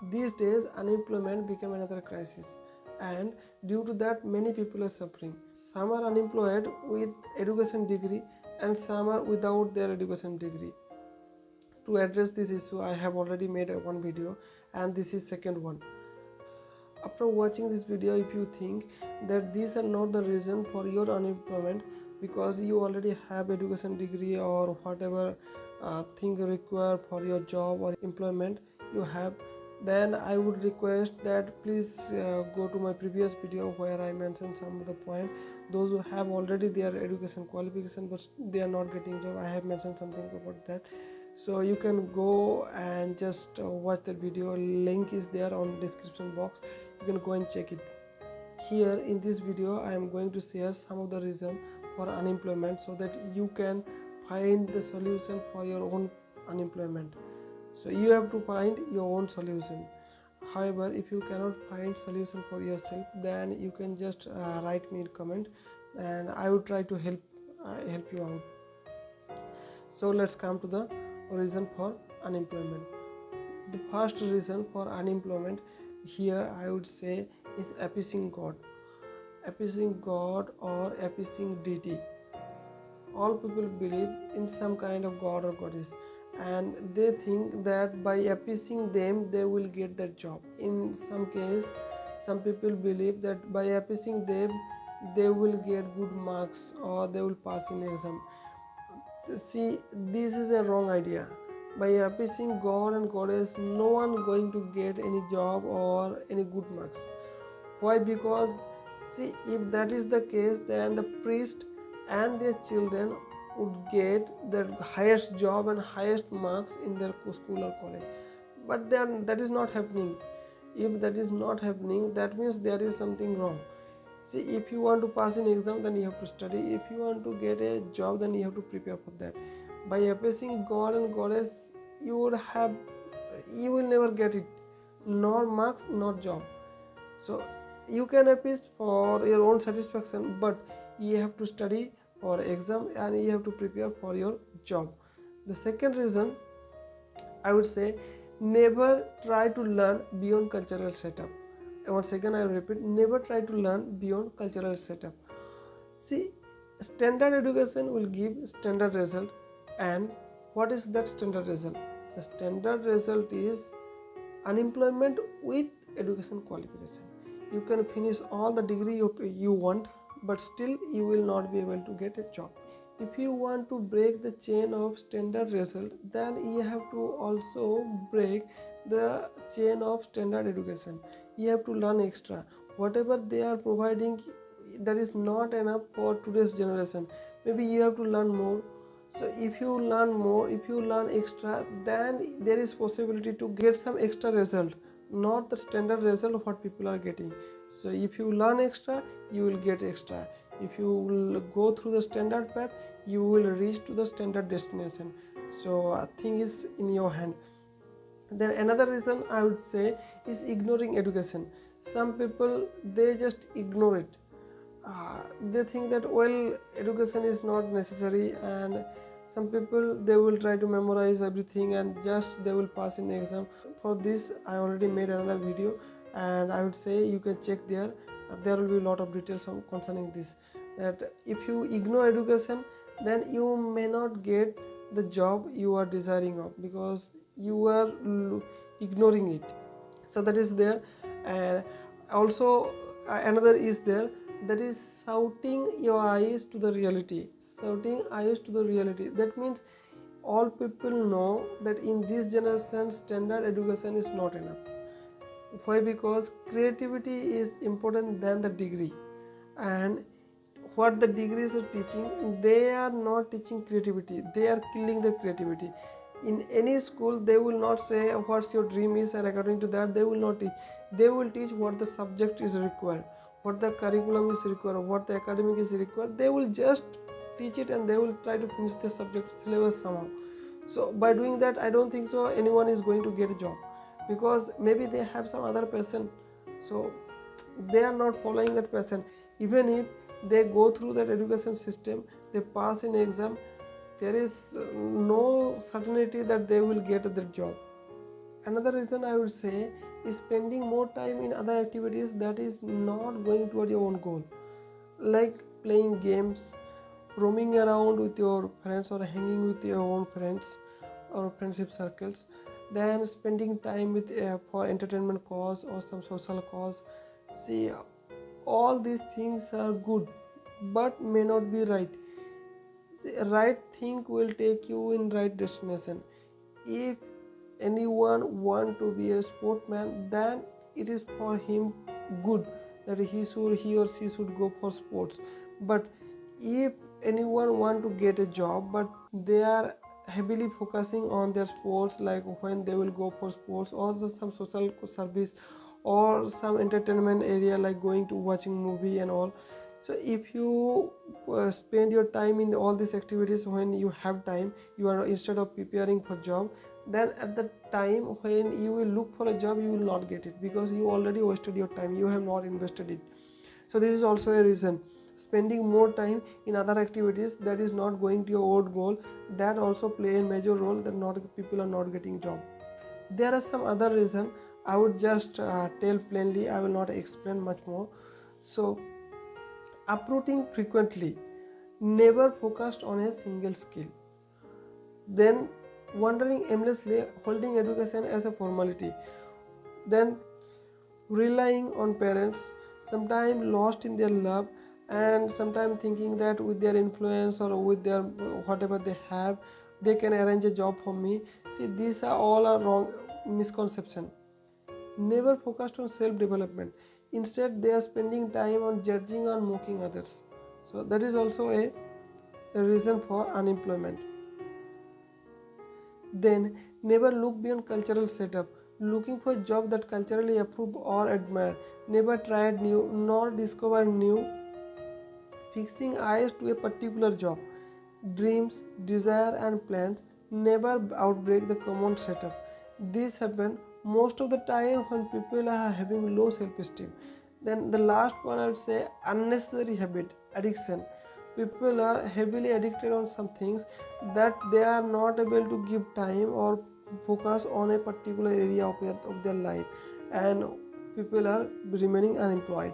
These days unemployment became another crisis, and due to that many people are suffering. Some are unemployed with education degree and some are without their education degree. To address this issue I have already made one video, and this is second one. After watching this video, if you think that these are not the reason for your unemployment because you already have education degree or whatever thing required for your job or employment you have, then I would request that please go to my previous video where I mentioned some of the point. Those who have already their education qualification but they are not getting job, I have mentioned something about that. So you can go and just watch the video. Link is there on description box. You can go and check it. Here in this video I am going to share some of the reason for unemployment so that you can find the solution for your own unemployment. So you have to find your own solution. However, if you cannot find solution for yourself, then you can just write me in comment and I will try to help you out. So let's come to the reason for unemployment. The first reason for unemployment here I would say is appeasing God. Appeasing God or appeasing deity. All people believe in some kind of God or goddess, and they think that by appeasing them they will get that job. In some case, some people believe that by appeasing them they will get good marks or they will pass in exam. See, this is a wrong idea. By appeasing God and goddess, no one going to get any job or any good marks. Why? Because see, if that is the case, then the priest and their children would get the highest job and highest marks in their school or college. But then that is not happening. If that is not happening, that means there is something wrong. See, if you want to pass an exam, then you have to study. If you want to get a job, then you have to prepare for that. By appeasing God and goddess, you will never get it, nor marks, nor job. So you can appease for your own satisfaction, but you have to study for exam and you have to prepare for your job. The second reason I would say, never try to learn beyond cultural setup. Once again I repeat, never try to learn beyond cultural setup. See, standard education will give standard result, and what is that standard result? The standard result is unemployment with education qualification. You can finish all the degree you want, but still you will not be able to get a job. If you want to break the chain of standard result, then you have to also break the chain of standard education. You have to learn extra. Whatever they are providing, that is not enough for today's generation. Maybe you have to learn more. So if you learn more, if you learn extra, then there is possibility to get some extra result, not the standard result of what people are getting. So if you learn extra, you will get extra. If you will go through the standard path, you will reach to the standard destination. So I think is in your hand. Then another reason I would say is ignoring education. Some people, they just ignore it. They think that, well, education is not necessary, and some people, they will try to memorize everything and just they will pass in the exam. For this I already made another video, and I would say you can check there. There will be a lot of details on concerning this, that if you ignore education, then you may not get the job you are desiring of because you are ignoring it. So that is there. And also another is there, that is shouting your eyes to the reality. Shouting eyes to the reality, that means all people know that in this generation standard education is not enough. Why? Because creativity is important than the degree, and what the degrees are teaching, they are not teaching creativity, they are killing the creativity. In any school they will not say what's your dream is, and according to that they will not teach. They will teach what the subject is required, what the curriculum is required, what the academic is required. They will just teach it and they will try to finish the subject syllabus somehow. So by doing that, I don't think so anyone is going to get a job, because maybe they have some other passion, so they are not following that passion. Even if they go through that education system, they pass in exam, there is no certainty that they will get the job. Another reason I would say is spending more time in other activities that is not going toward your own goal, like playing games, roaming around with your friends, or hanging with your own friends or friendship circles, then spending time with for entertainment cause or some social cause. See, all these things are good but may not be right. See, right thing will take you in right destination. If anyone want to be a sportsman, then it is for him good that he or she should go for sports. But if anyone want to get a job but they are heavily focusing on their sports, like when they will go for sports or just some social service or some entertainment area like going to watching movie and all. So if you spend your time in all these activities when you have time, you are instead of preparing for job, then at the time when you will look for a job, you will not get it because you already wasted your time, you have not invested it. So this is also a reason. Spending more time in other activities that is not going to your old goal, that also play a major role that not people are not getting job. There are some other reason. I would just tell plainly, I will not explain much more. So uprooting frequently, never focused on a single skill, then wandering aimlessly, holding education as a formality, then relying on parents, sometimes lost in their love, and sometimes thinking that with their influence or with their whatever they have, they can arrange a job for me. See, these are all a wrong misconception. Never focused on self development, instead they are spending time on judging or mocking others. So that is also a reason for unemployment. Then never look beyond cultural setup, looking for a job that culturally approve or admire, never tried new nor discover new, fixing eyes to a particular job, dreams, desire and plans never outbreak the common setup. This happen most of the time when people are having low self-esteem. Then the last one I would say unnecessary habit, addiction. People are heavily addicted on some things that they are not able to give time or focus on a particular area of their life, and people are remaining unemployed.